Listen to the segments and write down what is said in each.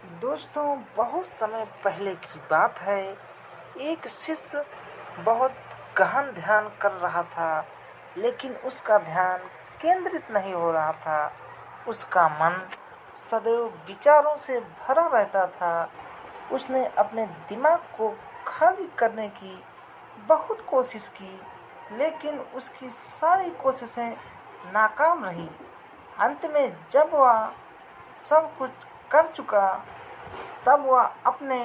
दोस्तों, बहुत समय पहले की बात है। एक शिष्य बहुत गहन ध्यान कर रहा था, लेकिन उसका ध्यान केंद्रित नहीं हो रहा था। उसका मन सदैव विचारों से भरा रहता था। उसने अपने दिमाग को खाली करने की बहुत कोशिश की, लेकिन उसकी सारी कोशिशें नाकाम रही। अंत में जब वह सब कुछ कर चुका, तब वह अपने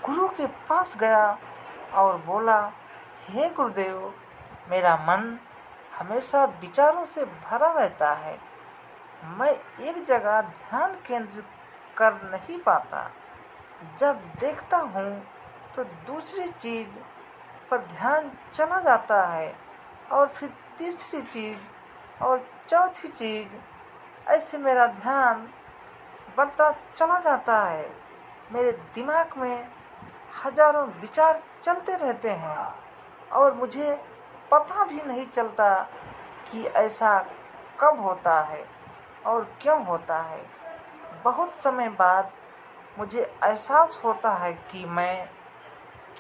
गुरु के पास गया और बोला, हे गुरुदेव, मेरा मन हमेशा विचारों से भरा रहता है। मैं एक जगह ध्यान केंद्रित कर नहीं पाता। जब देखता हूँ तो दूसरी चीज पर ध्यान चला जाता है, और फिर तीसरी चीज और चौथी चीज। ऐसे मेरा ध्यान बढ़ता चला जाता है। मेरे दिमाग में हजारों विचार चलते रहते हैं, और मुझे पता भी नहीं चलता कि ऐसा कब होता है और क्यों होता है। बहुत समय बाद मुझे एहसास होता है कि मैं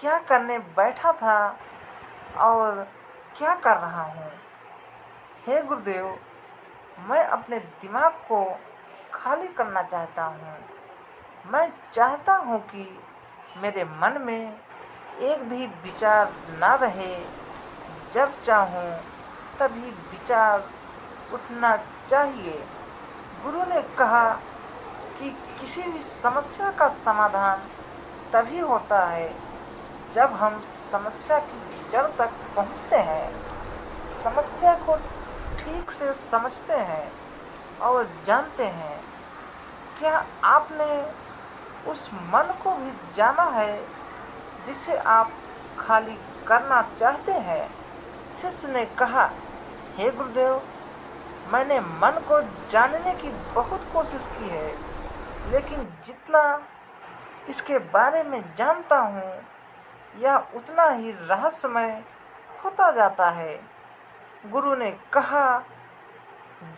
क्या करने बैठा था और क्या कर रहा हूँ। हे गुरुदेव, मैं अपने दिमाग को खाली करना चाहता हूँ। मैं चाहता हूँ कि मेरे मन में एक भी विचार ना रहे। जब चाहूँ तभी विचार उठना चाहिए। गुरु ने कहा कि किसी भी समस्या का समाधान तभी होता है जब हम समस्या की जड़ तक पहुँचते हैं, समस्या को ठीक से समझते हैं और जानते हैं। क्या आपने उस मन को भी जाना है जिसे आप खाली करना चाहते हैं? शिष्य ने कहा, हे गुरुदेव, मैंने मन को जानने की बहुत कोशिश की है, लेकिन जितना इसके बारे में जानता हूँ, यह उतना ही रहस्यमय होता जाता है। गुरु ने कहा,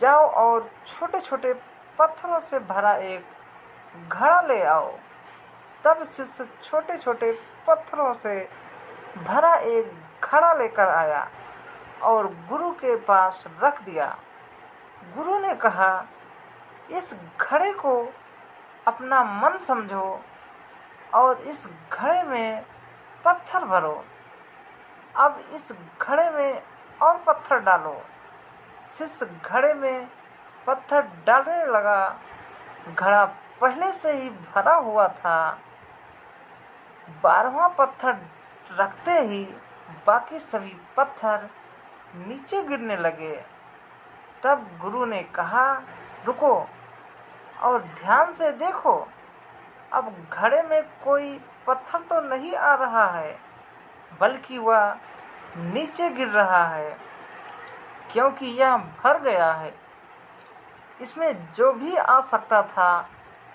जाओ और छोटे छोटे पत्थरों से भरा एक घड़ा ले आओ। तब शिष्य छोटे छोटे पत्थरों से भरा एक घड़ा लेकर आया और गुरु के पास रख दिया। गुरु ने कहा, इस घड़े को अपना मन समझो और इस घड़े में पत्थर भरो। अब इस घड़े में और पत्थर डालो। शिष्य घड़े में पत्थर डालने लगा। घड़ा पहले से ही भरा हुआ था। 12वां पत्थर रखते ही बाकी सभी पत्थर नीचे गिरने लगे। तब गुरु ने कहा, रुको और ध्यान से देखो। अब घड़े में कोई पत्थर तो नहीं आ रहा है, बल्कि वह नीचे गिर रहा है, क्योंकि यह भर गया है। इसमें जो भी आ सकता था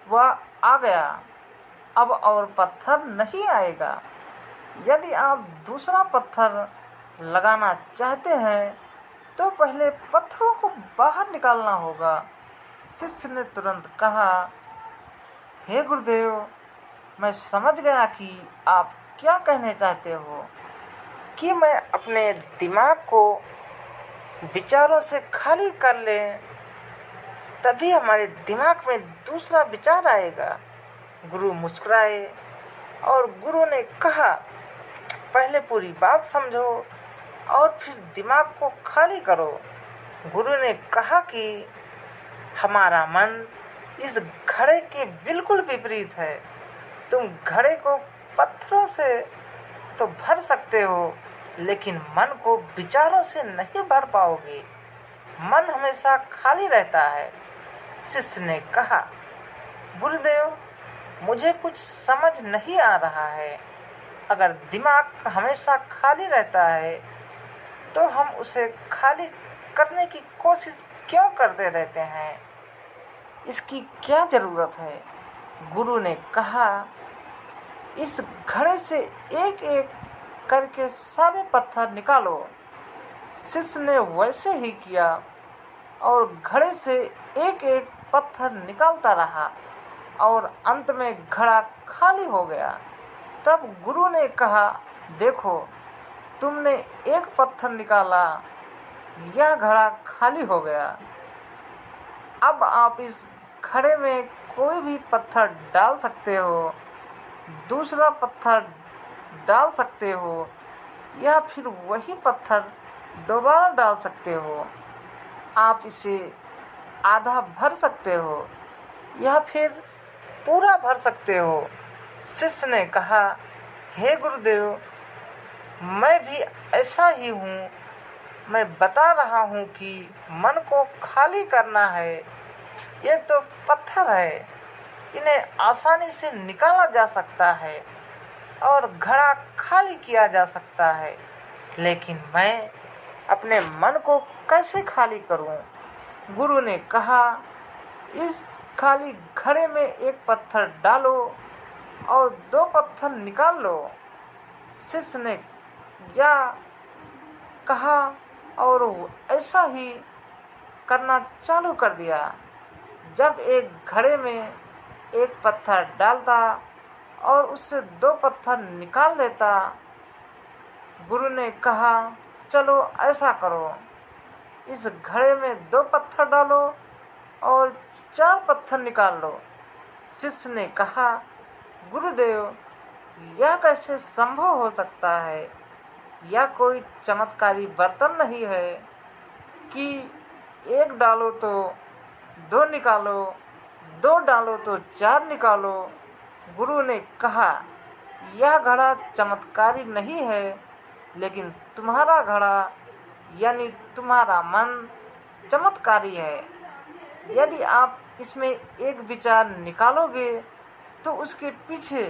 वह आ गया। अब और पत्थर नहीं आएगा। यदि आप दूसरा पत्थर लगाना चाहते हैं तो पहले पत्थरों को बाहर निकालना होगा। शिष्य ने तुरंत कहा, हे गुरुदेव, मैं समझ गया कि आप क्या कहने चाहते हो, कि मैं अपने दिमाग को विचारों से खाली कर लें, तभी हमारे दिमाग में दूसरा विचार आएगा। गुरु मुस्कुराए और गुरु ने कहा, पहले पूरी बात समझो और फिर दिमाग को खाली करो। गुरु ने कहा कि हमारा मन इस घड़े के बिल्कुल विपरीत है। तुम घड़े को पत्थरों से तो भर सकते हो, लेकिन मन को विचारों से नहीं भर पाओगे। मन हमेशा खाली रहता है। शिष्य ने कहा, गुरुदेव, मुझे कुछ समझ नहीं आ रहा है। अगर दिमाग हमेशा खाली रहता है तो हम उसे खाली करने की कोशिश क्यों करते रहते हैं? इसकी क्या जरूरत है? गुरु ने कहा, इस घड़े से एक एक करके सारे पत्थर निकालो। शिष्य ने वैसे ही किया और घड़े से एक एक पत्थर निकालता रहा। और अंत में घड़ा खाली हो गया। तब गुरु ने कहा, देखो, तुमने एक पत्थर निकाला, यह घड़ा खाली हो गया। अब आप इस घड़े में कोई भी पत्थर डाल सकते हो, दूसरा पत्थर डाल सकते हो, या फिर वही पत्थर दोबारा डाल सकते हो। आप इसे आधा भर सकते हो या फिर पूरा भर सकते हो। शिष्य ने कहा, हे गुरुदेव, मैं भी ऐसा ही हूँ। मैं बता रहा हूँ कि मन को खाली करना है। ये तो पत्थर है, इन्हें आसानी से निकाला जा सकता है और घड़ा खाली किया जा सकता है, लेकिन मैं अपने मन को कैसे खाली करूं? गुरु ने कहा, इस खाली घड़े में एक पत्थर डालो और दो पत्थर निकाल लो। शिष्य ने यह कहा और ऐसा ही करना चालू कर दिया। जब एक घड़े में एक पत्थर डालता और उससे दो पत्थर निकाल लेता, गुरु ने कहा, चलो ऐसा करो, इस घड़े में दो पत्थर डालो और चार पत्थर निकाल लो। शिष्य ने कहा, गुरुदेव, यह कैसे संभव हो सकता है? यह कोई चमत्कारी बर्तन नहीं है कि एक डालो तो दो निकालो, दो डालो तो चार निकालो। गुरु ने कहा, यह घड़ा चमत्कारी नहीं है, लेकिन तुम्हारा घड़ा यानी तुम्हारा मन चमत्कारी है। यदि आप इसमें एक विचार निकालोगे तो उसके पीछे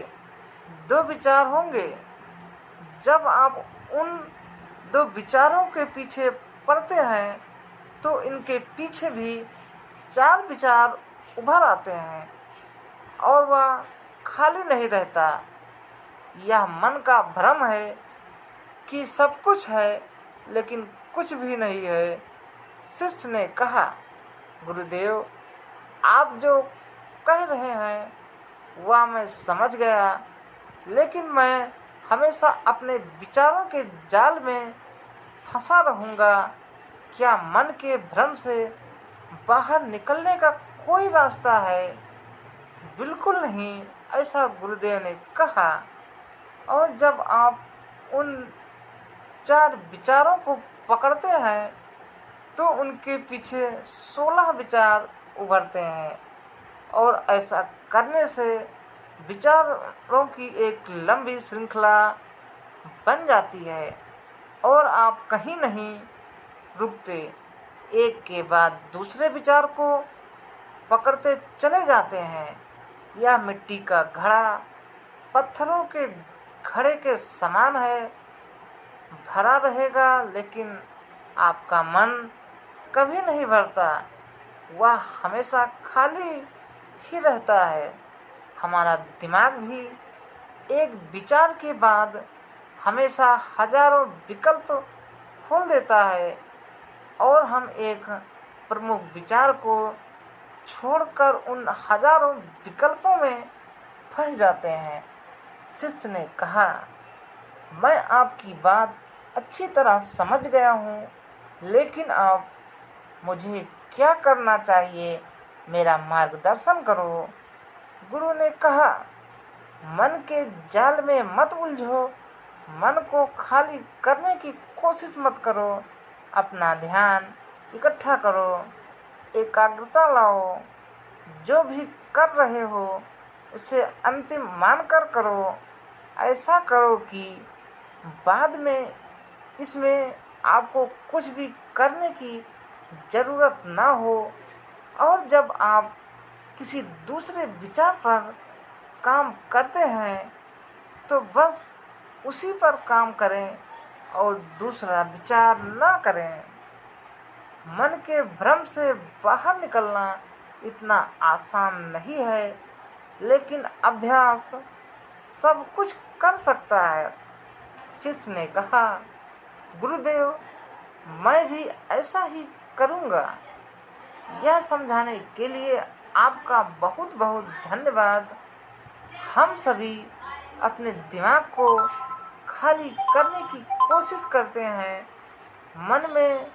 दो विचार होंगे। जब आप उन दो विचारों के पीछे पड़ते हैं तो इनके पीछे भी चार विचार उभर आते हैं और वह खाली नहीं रहता। यह मन का भ्रम है कि सब कुछ है, लेकिन कुछ भी नहीं है। शिष्य ने कहा, गुरुदेव, आप जो कह रहे हैं वह मैं समझ गया, लेकिन मैं हमेशा अपने विचारों के जाल में फंसा रहूँगा। क्या मन के भ्रम से बाहर निकलने का कोई रास्ता है? बिल्कुल नहीं, ऐसा गुरुदेव ने कहा। और जब आप उन चार विचारों को पकड़ते हैं तो उनके पीछे 16 विचार उभरते हैं और ऐसा करने से विचारों की एक लंबी श्रृंखला बन जाती है और आप कहीं नहीं रुकते, एक के बाद दूसरे विचार को पकड़ते चले जाते हैं। यह मिट्टी का घड़ा पत्थरों के घड़े के समान है, भरा रहेगा, लेकिन आपका मन कभी नहीं भरता, वह हमेशा खाली ही रहता है। हमारा दिमाग भी एक विचार के बाद हमेशा हजारों विकल्प खोल देता है और हम एक प्रमुख विचार को छोड़कर उन हजारों विकल्पों में फंस जाते हैं। शिष्य ने कहा, मैं आपकी बात अच्छी तरह समझ गया हूँ, लेकिन आप मुझे क्या करना चाहिए, मेरा मार्गदर्शन करो। गुरु ने कहा, मन के जाल में मत उलझो, मन को खाली करने की कोशिश मत करो। अपना ध्यान इकट्ठा करो, एकाग्रता लाओ, जो भी कर रहे हो उसे अंतिम मानकर करो। ऐसा करो कि बाद में इसमें आपको कुछ भी करने की ज़रूरत ना हो, और जब आप किसी दूसरे विचार पर काम करते हैं तो बस उसी पर काम करें और दूसरा विचार ना करें। मन के भ्रम से बाहर निकलना इतना आसान नहीं है, लेकिन अभ्यास सब कुछ कर सकता है। शिष्य ने कहा, गुरुदेव, मैं भी ऐसा ही करूँगा। यह समझाने के लिए आपका बहुत बहुत धन्यवाद। हम सभी अपने दिमाग को खाली करने की कोशिश करते हैं, मन में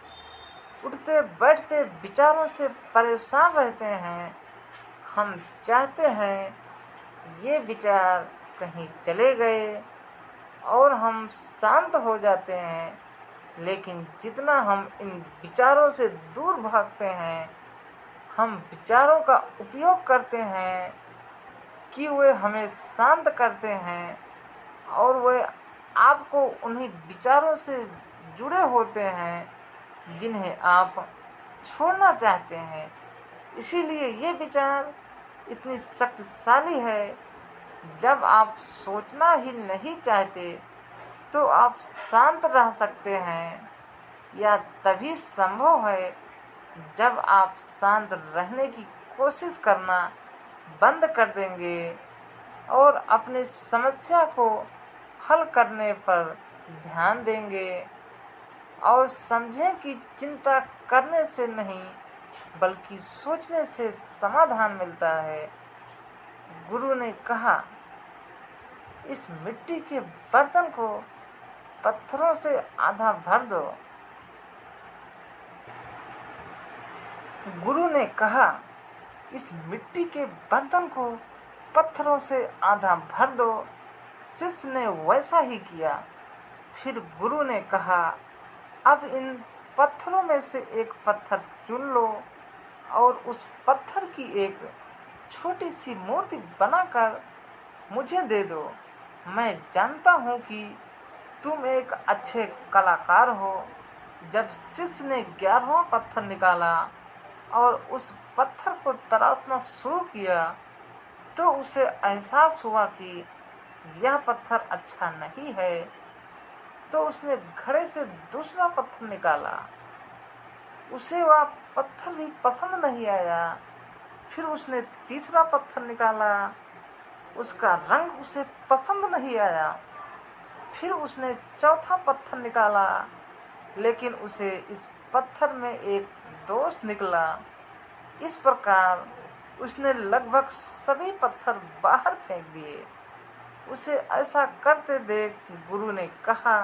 उठते बैठते विचारों से परेशान रहते हैं। हम चाहते हैं ये विचार कहीं चले गए और हम शांत हो जाते हैं, लेकिन जितना हम इन विचारों से दूर भागते हैं, हम विचारों का उपयोग करते हैं कि वे हमें शांत करते हैं और वे आपको उन्हीं विचारों से जुड़े होते हैं जिन्हें आप छोड़ना चाहते हैं। इसीलिए ये विचार इतनी शक्तिशाली है। जब आप सोचना ही नहीं चाहते तो आप शांत रह सकते हैं। यह तभी संभव है जब आप शांत रहने की कोशिश करना बंद कर देंगे और अपनी समस्या को हल करने पर ध्यान देंगे और समझें कि चिंता करने से नहीं बल्कि सोचने से समाधान मिलता है। गुरु ने कहा, इस मिट्टी के बर्तन को पत्थरों से आधा भर दो। गुरु ने कहा, इस मिट्टी के बर्तन को पत्थरों से आधा भर दो। शिष्य ने वैसा ही किया। फिर गुरु ने कहा, अब इन पत्थरों में से एक पत्थर चुन लो और उस पत्थर की एक छोटी सी मूर्ति बनाकर मुझे दे दो। मैं जानता हूँ कि तुम एक अच्छे कलाकार हो। जब शिष्य ने 11वां पत्थर निकाला और उस पत्थर को तराशना शुरू किया तो उसे एहसास हुआ कि यह पत्थर अच्छा नहीं है। तो उसने घड़े से दूसरा पत्थर निकाला। उसे वह पत्थर भी पसंद नहीं आया। फिर उसने तीसरा पत्थर निकाला। उसका रंग उसे पसंद नहीं आया। फिर उसने चौथा पत्थर निकाला, लेकिन उसे इस पत्थर में एक दोष निकला। इस प्रकार उसने लगभग सभी पत्थर बाहर फेंक दिए। उसे ऐसा करते देख गुरु ने कहा,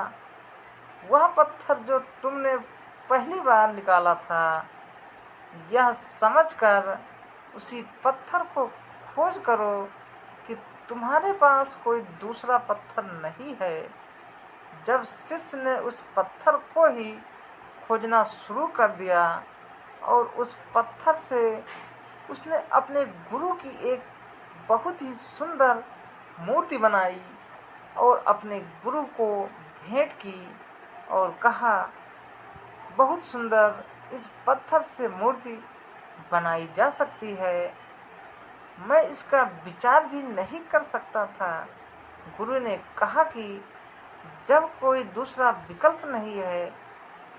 वह पत्थर जो तुमने पहली बार निकाला था, यह समझकर उसी पत्थर को खोज करो कि तुम्हारे पास कोई दूसरा पत्थर नहीं है। जब शिष्य ने उस पत्थर को ही खोजना शुरू कर दिया और उस पत्थर से उसने अपने गुरु की एक बहुत ही सुंदर मूर्ति बनाई और अपने गुरु को भेंट की और कहा, बहुत सुंदर इस पत्थर से मूर्ति बनाई जा सकती है। मैं इसका विचार भी नहीं कर सकता था। गुरु ने कहा कि जब कोई दूसरा विकल्प नहीं है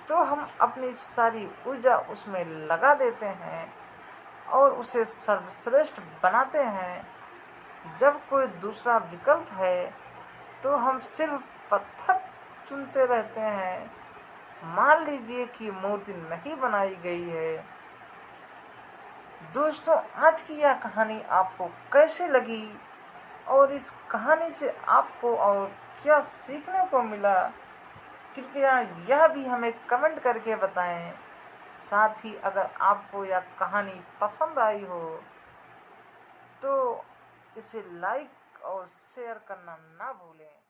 तो हम अपनी सारी ऊर्जा उसमें लगा देते हैं और उसे सर्वश्रेष्ठ बनाते हैं। जब कोई दूसरा विकल्प है तो हम सिर्फ पत्थर चुनते रहते हैं। मान लीजिए कि मूर्ति नहीं बनाई गई है। दोस्तों, आज की यह कहानी आपको कैसे लगी और इस कहानी से आपको और क्या सीखने को मिला, कृपया यह भी हमें कमेंट करके बताएं। साथ ही अगर आपको यह कहानी पसंद आई हो तो इसे लाइक और शेयर करना ना भूलें।